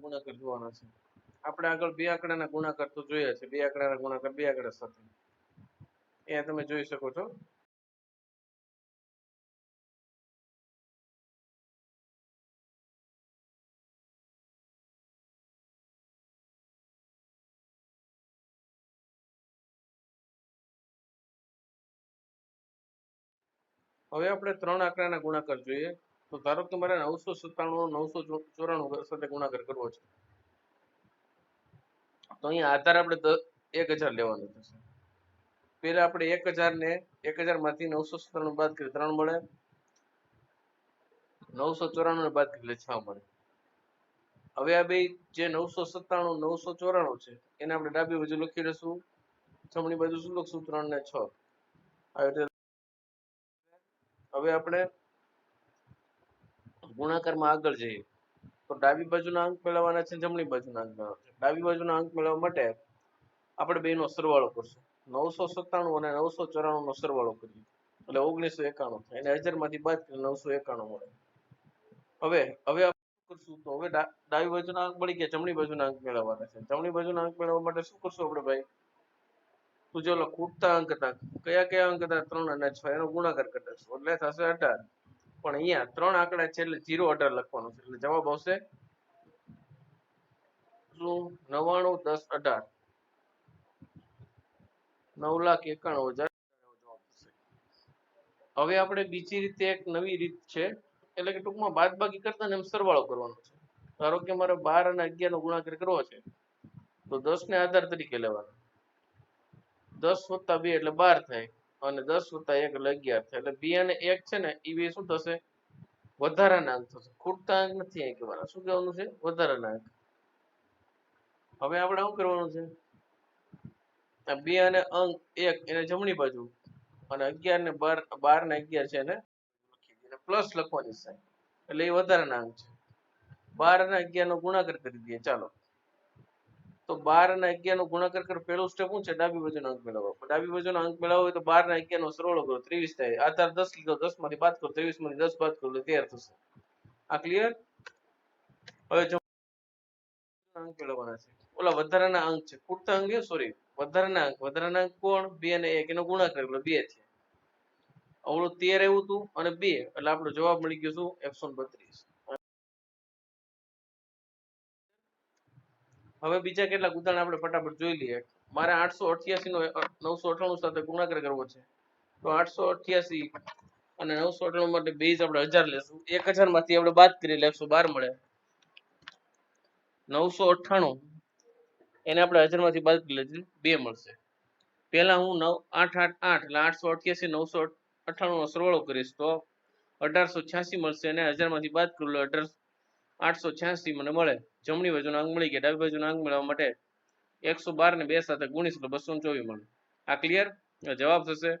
ગુણાકાર જોવાના છે. આપણે આગળ બે આંકડાના ગુણાકાર તો જોયા છે, બે આંકડાના ગુણાકાર બે આંકડા સાથે. અહીંયા તમે જોઈ શકો છો. હવે આપણે ત્રણ આંકડાના ગુણાકાર જોઈએ. તો ધારો કે મારે 997 994 સાથે ગુણાકાર કરવો છે. તો અહીંયા આધાર આપણે 1000 લેવાનો થશે. પેલા આપણે 1000 ને 1000 માંથી 997 બાદ કરીએ 3 મળે, 994 ને બાદ કરીએ 6 મળે. હવે આ બે જે 997 994 છે એને આપણે ડાબી બાજુ લખી લઈશું, જમણી બાજુ શું લખશું? 3 ને 6. હવે આપણે ગુણાકારમાં આગળ જઈએ તો ડાબી બાજુના અંક મેળવવાના છે, જમણી બાજુના અંક મેળવવાના છે. ડાબી બાજુના અંક મેળવવા માટે આપણે બેનો સરવાળો કરશું. 997 અને 994 નો સરવાળો કરીએ એટલે 1991 થાય. એને 1000 માંથી બાદ કરીએ 991 મળે. હવે આપણે કરશું તો હવે ડાબી બાજુના અંક મળી ગયા, જમણી બાજુના અંક મેળવવાના છે. જમણી બાજુના અંક મેળવવા માટે શું કરશું આપણે ભાઈ? તો જો ખૂટતા અંક હતા, કયા અંક હતા? 3 અને 6. એનો ગુણાકાર કરી દઈશું એટલે થશે 18. પણ અહીંયા 3 આંકડા છે એટલે 0 18 લખવાનું છે એટલે જવાબ આવશે શું? 99 10 18 9,91,000 જવાબ થશે. હવે આપણે બીજી રીતે એક નવી રીત છે, એટલે કે ટૂંકમાં બાદબાકી કરતા ને એમ સરવાળો કરવાનો છે. ધારો કે મારે 12 અને 11 નો ગુણાકાર કરવો છે તો 10 ને આધાર તરીકે લેવાનો. 10 + 2 એટલે 12 થાય અને 10 + 1 એટલે 11 થાય. એટલે 2 અને 1 છે ને એ બે શું થશે? વધારાના અંક થશે. ખૂટતા અંક નથી અહીં કહેવાના. શું કહેવાનું છે? વધારાના અંક. હવે આપણે શું કરવાનું છે? 2 અને અંક 1 એને જમણી બાજુ અને 11 ને 12 ને 11 છે એને પ્લસ લખવાની છે એટલે એ વધારાના અંક છે. 12 અને 11 નો ગુણાકાર કરી દઈએ ચાલો. તો 12 અને 11 નો ગુણાકાર કર. પહેલું સ્ટેપ શું છે? ડાબી બાજુનો અંક મેળવવો. ડાબી બાજુનો અંક મેળવવો હોય તો 12 અને 11 નો સરવાળો કરો 23 થાય. આધાર 10 લીધો, 10 માંથી બાદ કરો, 23 માંથી 10 બાદ કરો એટલે 13 થશે. આ ક્લિયર? હવે જો અંક મેળવવાના છે, ઓલા વધારાના અંક છે, ખૂટતા અંક છે, સોરી વધારાના અંક કોણ? 2 અને 1 એનો ગુણાકાર એટલે 2 છે. અવળું 13 આવ્યું હતું અને 2 એટલે આપણો જવાબ મળી ગયો શું? 132. હવે બીજા કેટલાક ઉદાહરણ આપણે ફટાફટ જોઈ લઈએ. મારે 888 નો 998 સાથે ગુણાકાર કરવો છે. તો 888 અને 998 માટે બેઝ આપણે 1000 લેશું. 1000 માંથી આપણે બાદ કરીએ એટલે 112 મળે. 998 એને આપણે 1000 માંથી બાદ કરી લઈએ 2 મળશે. પહેલા હું 888 એટલે 888 998 નો સરવાળો કરીશ તો 1886 મળશે. અને 1000 માંથી બાદ કરું એટલે 886 મને મળે. જમણી બાજુના અંક મળી ગયા. ડાબી બાજુના અંક મેળવવા માટે 112 ને 2 સાથે ગુણીશ એટલે 224 મળે. આ ક્લિયર? જવાબ થશે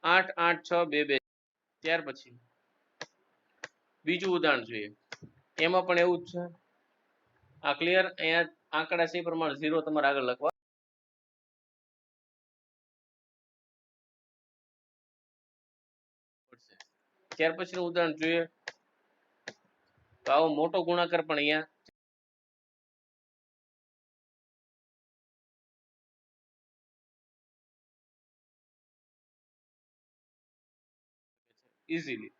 88622. ત્યાર પછી બીજું ઉદાહરણ જોઈએ. એમાં પણ એવું જ છે. આ ક્લિયર? અહીંયા આંકડા છે પ્રમાણે 0 તમારે આગળ લખવા. ત્યાર પછીનું ઉદાહરણ જોઈએ તો આવો મોટો ગુણાકાર પણ અહીંયા ઇઝીલી.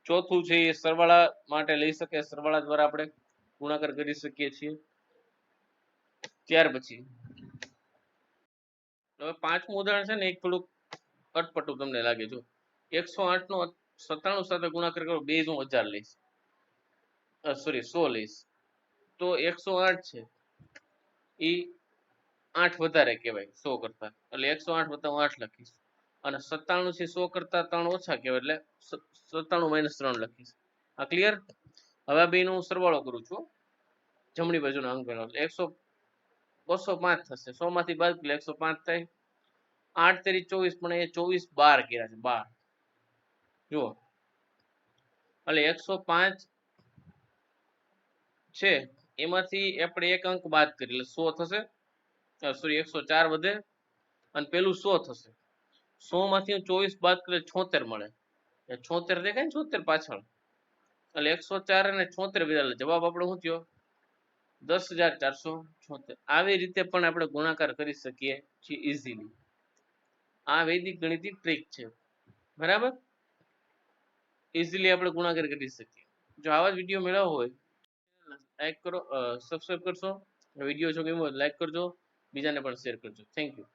ચોથું છે એ સરવાળા માટે લઈ શકે, સરવાળા દ્વારા આપણે ગુણાકાર કરી શકીએ છીએ. ત્યાર પછી હવે પાંચમું ઉદાહરણ છે ને એક થોડુંક અટપટું તમને લાગે. જો 108 નો 97 સાથે ગુણાકાર કરો, બેઝ હું 1000 લઈશ, સોરી 100 લઈશ. તો 108 છે એ 8 વધારે કહેવાય 100 કરતા, એટલે 108 વત્તા હું 8 લખીશ. અને 97 છે 100 કરતા 3 ઓછા કહેવાય એટલે 97 - 3 લખીશ. આ ક્લિયર? હવે આ બેનો હું સરવાળો કરું છું. જમણી બાજુના અંક મેળવો 205 થશે. 100 માંથી બાદ એટલે 105 થાય. 8 તેરી 24 પણ એ 24 12 કર્યા છે 12. જુઓ એટલે 105 છે એમાંથી આપણે એક અંક બાદ કરીએ એટલે 100 થશે. સોરી 104 વધે અને પેલું 100 થશે. 100 માંથી 24 બાદ કરીએ 76 મળે. 76 દેખાય ને 76 પાછળ. એટલે 104 અને 76 વિધાન જવાબ આપણો શું થયો 10,476. આવી રીતે પણ આપણે ગુણાકાર કરી શકીએ છીએ ઇઝીલી. આ વૈદિક ગણિતની ટ્રીક છે, બરાબર. ઇઝીલી આપણે ગુણાકાર કરી શકીએ. જો આવા જ વિડીયો મેળવવો હોય લાઈક કરો, સબસ્ક્રાઇબ કરશો. વિડીયો જો ગમ્યો હોય લાઈક કરજો, બીજાને પણ શેર કરજો. Thank you.